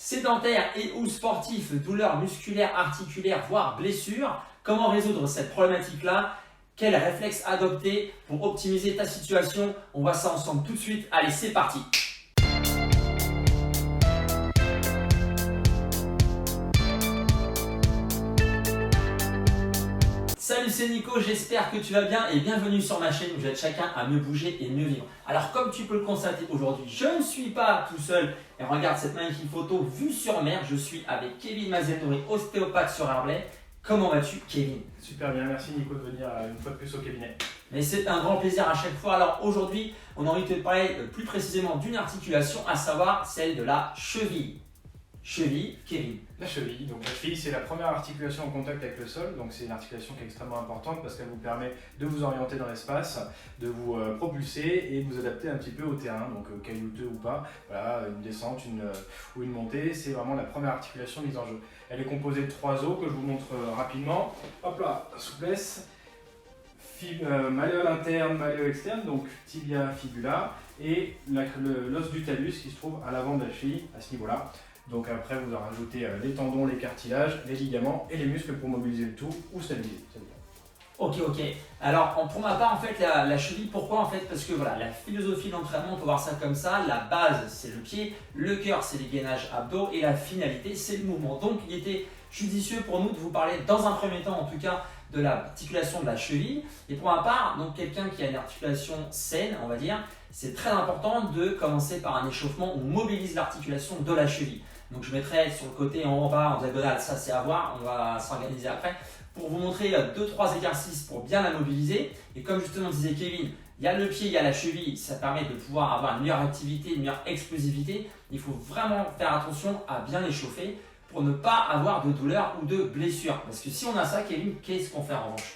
Sédentaire et ou sportif, douleurs musculaires, articulaires, voire blessures. Comment résoudre cette problématique-là? Quel réflexe adopter pour optimiser ta situation? On voit ça ensemble tout de suite. Allez, c'est parti! Salut, c'est Nico, j'espère que tu vas bien et bienvenue sur ma chaîne où j'aide chacun à mieux bouger et mieux vivre. Alors comme tu peux le constater aujourd'hui, je ne suis pas tout seul et regarde cette magnifique photo vue sur mer. Je suis avec Kevin Mazenouri, ostéopathe sur Herblay. Comment vas-tu, Kevin? Super bien, merci Nico de venir une fois de plus au cabinet. Mais c'est un grand plaisir à chaque fois. Alors aujourd'hui, on a envie de te parler plus précisément d'une articulation, à savoir celle de la cheville. Cheville, Kevin. La cheville, donc la cheville c'est la première articulation en contact avec le sol, donc c'est une articulation qui est extrêmement importante parce qu'elle vous permet de vous orienter dans l'espace, de vous propulser et de vous adapter un petit peu au terrain, donc caillouteux ou pas, voilà, une descente ou une montée, c'est vraiment la première articulation mise en jeu. Elle est composée de 3 os que je vous montre rapidement. Hop là, souplesse, malléole interne, malléole externe, donc tibia, fibula, et l'os du talus qui se trouve à l'avant de la cheville à ce niveau-là. Donc après, vous en rajoutez les tendons, les cartilages, les ligaments et les muscles pour mobiliser le tout ou stabiliser. Ok. Alors pour ma part, en fait, la cheville, pourquoi en fait? Parce que voilà, la philosophie d'entraînement, on peut voir ça comme ça. La base, c'est le pied, le cœur, c'est les gainages abdos et la finalité, c'est le mouvement. Donc il était judicieux pour nous de vous parler dans un premier temps, en tout cas, de l'articulation de la cheville. Et pour ma part, donc quelqu'un qui a une articulation saine, on va dire, c'est très important de commencer par un échauffement où on mobilise l'articulation de la cheville. Donc je mettrai sur le côté en bas, en diagonale, ça c'est à voir, on va s'organiser après, pour vous montrer 2-3 exercices pour bien la mobiliser. Et comme justement disait Kevin, il y a le pied, il y a la cheville, ça permet de pouvoir avoir une meilleure activité, une meilleure explosivité. Il faut vraiment faire attention à bien l'échauffer pour ne pas avoir de douleur ou de blessure. Parce que si on a ça, Kevin, qu'est-ce qu'on fait en revanche?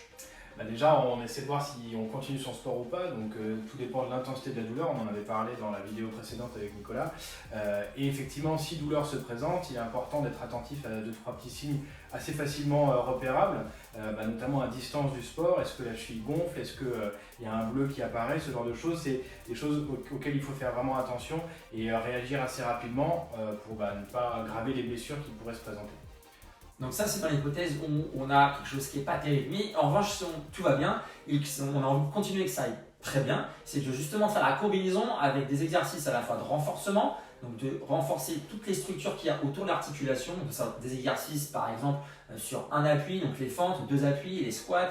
Déjà, on essaie de voir si on continue son sport ou pas, donc tout dépend de l'intensité de la douleur, on en avait parlé dans la vidéo précédente avec Nicolas. Et effectivement, si douleur se présente, il est important d'être attentif à 2-3 petits signes assez facilement repérables, notamment à distance du sport. Est-ce que la cheville gonfle? Est-ce qu'il y a un bleu qui apparaît? Ce genre de choses, c'est des choses auxquelles il faut faire vraiment attention et réagir assez rapidement pour ne pas aggraver les blessures qui pourraient se présenter. Donc ça, c'est dans l'hypothèse où on a quelque chose qui n'est pas terrible. Mais en revanche, si tout va bien et qu'on a envie de continuer que ça aille très bien, c'est de justement faire la combinaison avec des exercices à la fois de renforcement, donc de renforcer toutes les structures qu'il y a autour de l'articulation, des exercices par exemple sur un appui, donc les fentes, 2 appuis, les squats,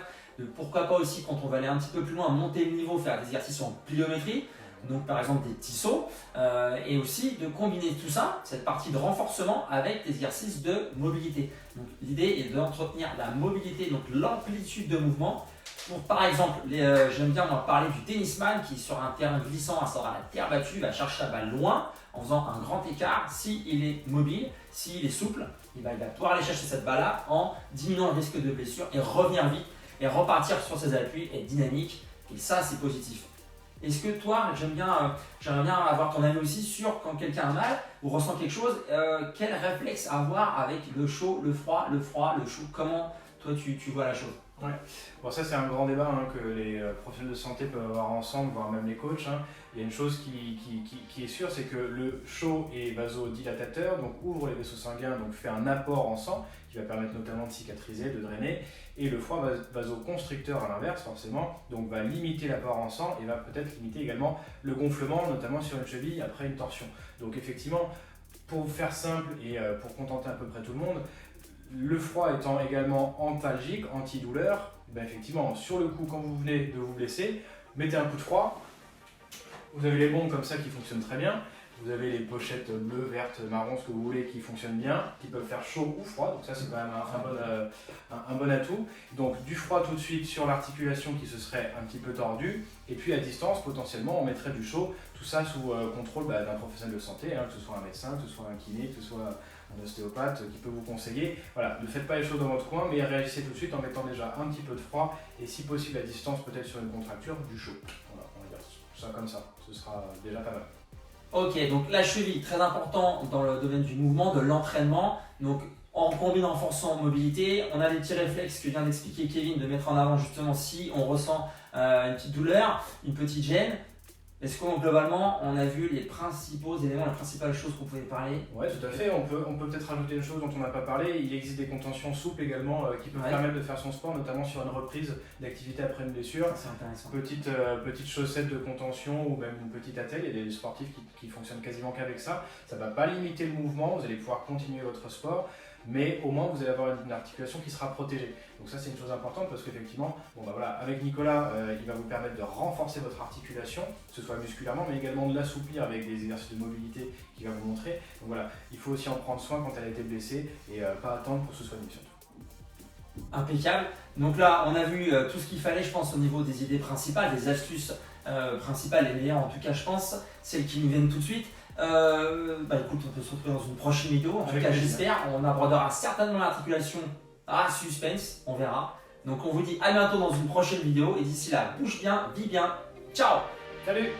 pourquoi pas aussi quand on va aller un petit peu plus loin, monter le niveau, faire des exercices en pliométrie. Donc par exemple des petits sauts et aussi de combiner tout ça, cette partie de renforcement avec des exercices de mobilité. Donc l'idée est d'entretenir la mobilité, donc l'amplitude de mouvement. Pour par exemple, j'aime bien parler du tennisman qui sur un terrain glissant, à savoir la terre battue, va chercher la balle loin en faisant un grand écart. S'il est mobile, s'il est souple, il va pouvoir aller chercher cette balle-là en diminuant le risque de blessure et revenir vite et repartir sur ses appuis, être dynamique. Et ça, c'est positif. Est-ce que toi, j'aimerais bien avoir ton avis aussi sur quand quelqu'un a mal ou ressent quelque chose, quel réflexe avoir avec le chaud, le froid, le chaud? Comment toi tu vois la chose? Ouais. Bon, ça c'est un grand débat que les professionnels de santé peuvent avoir ensemble, voire même les coachs. Il y a une chose qui est sûre, c'est que le chaud est vasodilatateur, donc ouvre les vaisseaux sanguins, donc fait un apport en sang qui va permettre notamment de cicatriser, de drainer. Et le froid vasoconstricteur à l'inverse forcément, donc va limiter l'apport en sang et va peut-être limiter également le gonflement, notamment sur une cheville après une torsion. Donc effectivement, pour faire simple et pour contenter à peu près tout le monde, le froid étant également antalgique, antidouleur, effectivement, sur le coup, quand vous venez de vous blesser, mettez un coup de froid. Vous avez les bombes comme ça qui fonctionnent très bien. Vous avez les pochettes bleues, vertes, marron, ce que vous voulez, qui fonctionnent bien, qui peuvent faire chaud ou froid. Donc ça, c'est quand même un bon atout. Donc du froid tout de suite sur l'articulation qui se serait un petit peu tordue. Et puis à distance, potentiellement, on mettrait du chaud. Tout ça sous contrôle d'un professionnel de santé, que ce soit un médecin, que ce soit un kiné, que ce soit un ostéopathe qui peut vous conseiller. Voilà, ne faites pas les choses dans votre coin, mais réagissez tout de suite en mettant déjà un petit peu de froid et si possible à distance, peut-être sur une contracture, du chaud. Voilà, on va dire ça comme ça, ce sera déjà pas mal. Ok, donc la cheville, très important dans le domaine du mouvement, de l'entraînement. Donc en combinant force en mobilité, on a des petits réflexes que vient d'expliquer Kevin, de mettre en avant justement si on ressent une petite douleur, une petite gêne. Est-ce que globalement, on a vu les principaux éléments, les principales choses qu'on pouvait parler? Ouais, tout à fait. On peut peut-être rajouter une chose dont on n'a pas parlé. Il existe des contentions souples également qui peuvent permettre de faire son sport, notamment sur une reprise d'activité après une blessure. C'est intéressant. Petite chaussette de contention ou même une petite attelle. Il y a des sportifs qui fonctionnent quasiment qu'avec ça. Ça ne va pas limiter le mouvement. Vous allez pouvoir continuer votre sport, mais au moins vous allez avoir une articulation qui sera protégée. Donc ça c'est une chose importante parce qu'effectivement, avec Nicolas, il va vous permettre de renforcer votre articulation, que ce soit musculairement, mais également de l'assouplir avec des exercices de mobilité qu'il va vous montrer. Donc voilà, il faut aussi en prendre soin quand elle a été blessée et pas attendre pour se soigner surtout. Impeccable. Donc là, on a vu tout ce qu'il fallait, je pense, au niveau des idées principales, des astuces principales, les meilleures en tout cas, je pense, celles qui nous viennent tout de suite. Écoute, on peut se retrouver dans une prochaine vidéo. En tout cas, j'espère. On abordera certainement l'articulation à suspense. On verra. Donc, on vous dit à bientôt dans une prochaine vidéo. Et d'ici là, bouge bien, vis bien. Ciao! Salut!